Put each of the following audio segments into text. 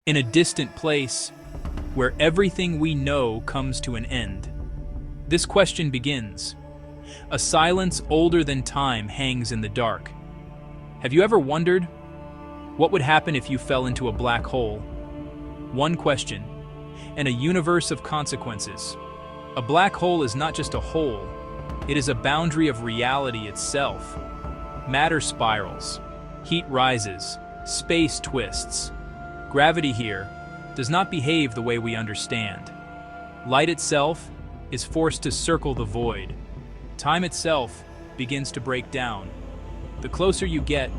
in a distant place where everything we know comes to an end. This question begins. A silence older than time hangs in the dark. Have you ever wondered what would happen if you fell into a black hole? One question, and a universe of consequences. A black hole is not just a hole, it is a boundary of reality itself. Matter spirals, heat rises, space twists. Gravity here does not behave the way we understand. Light itself is forced to circle the void. Time itself begins to break down. The closer you get,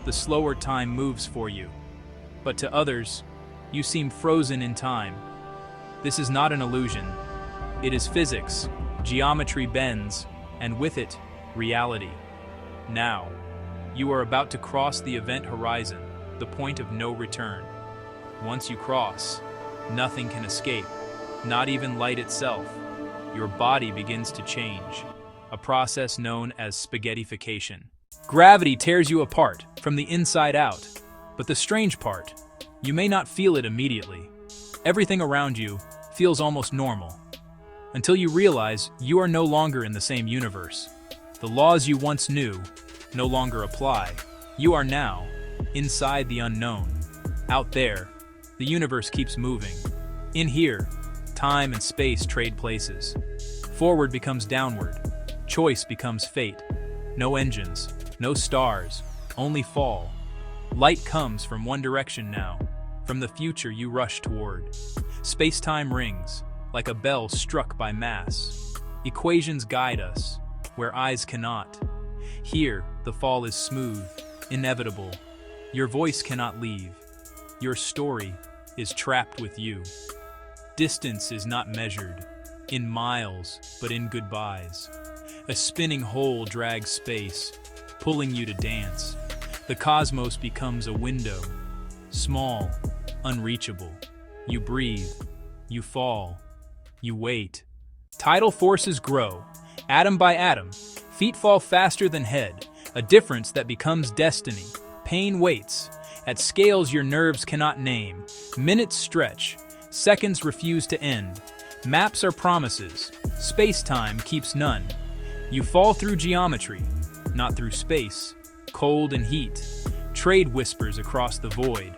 the slower time moves for you. But to others, you seem frozen in time. This is not an illusion. It is physics, geometry bends, and with it, reality. Now, you are about to cross the event horizon, the point of no return. Once you cross, nothing can escape, not even light itself. Your body begins to change, a process known as spaghettification. Gravity tears you apart from the inside out, but the strange part, you may not feel it immediately. Everything around you feels almost normal, until you realize you are no longer in the same universe. The laws you once knew no longer apply. You are now inside the unknown. Out there, the universe keeps moving. In here, time and space trade places. Forward becomes downward. Choice becomes fate. No engines, no stars, only fall. Light comes from one direction now, from the future you rush toward. Space-time rings, like a bell struck by mass. Equations guide us, where eyes cannot. Here, the fall is smooth, inevitable. Your voice cannot leave. Your story is trapped with you. Distance is not measured in miles, but in goodbyes. A spinning hole drags space, pulling you to dance. The cosmos becomes a window, small, unreachable. You breathe, you fall, you wait. Tidal forces grow, atom by atom. Feet fall faster than head, a difference that becomes destiny. Pain waits, at scales your nerves cannot name. Minutes stretch, seconds refuse to end. Maps are promises, space-time keeps none. You fall through geometry, not through space. Cold and heat, trade whispers across the void.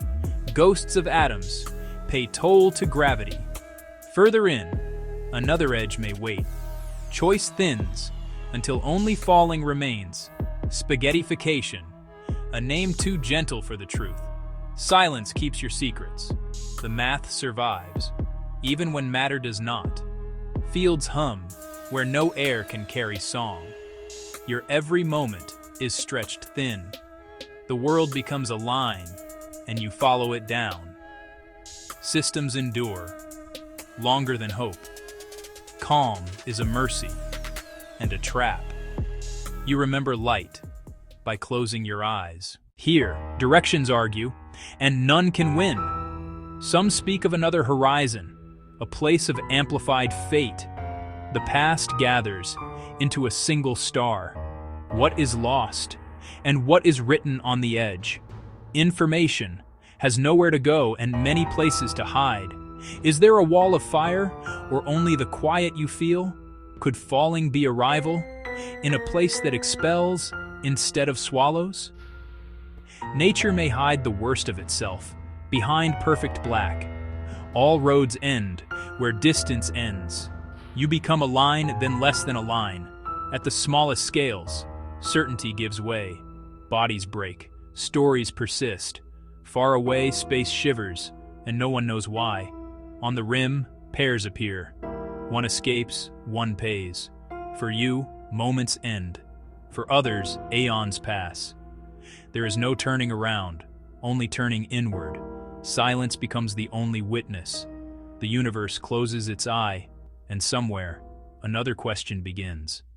Ghosts of atoms pay toll to gravity. Further in, another edge may wait. Choice thins, until only falling remains. Spaghettification, a name too gentle for the truth. Silence keeps your secrets. The math survives, even when matter does not. Fields hum, where no air can carry song. Your every moment is stretched thin. The world becomes a line, and you follow it down. Systems endure, longer than hope. Calm is a mercy and a trap. You remember light by closing your eyes. Here, directions argue, and none can win. Some speak of another horizon, a place of amplified fate. The past gathers into a single star. What is lost, and what is written on the edge? Information has nowhere to go and many places to hide. Is there a wall of fire, or only the quiet you feel? Could falling be a rival, in a place that expels instead of swallows? Nature may hide the worst of itself behind perfect black. All roads end where distance ends. You become a line, then less than a line. At the smallest scales, certainty gives way. Bodies break, stories persist. Far away, space shivers, and no one knows why. On the rim, pairs appear. One escapes, one pays. For you, moments end. For others, aeons pass. There is no turning around, only turning inward. Silence becomes the only witness. The universe closes its eye, and somewhere, another question begins.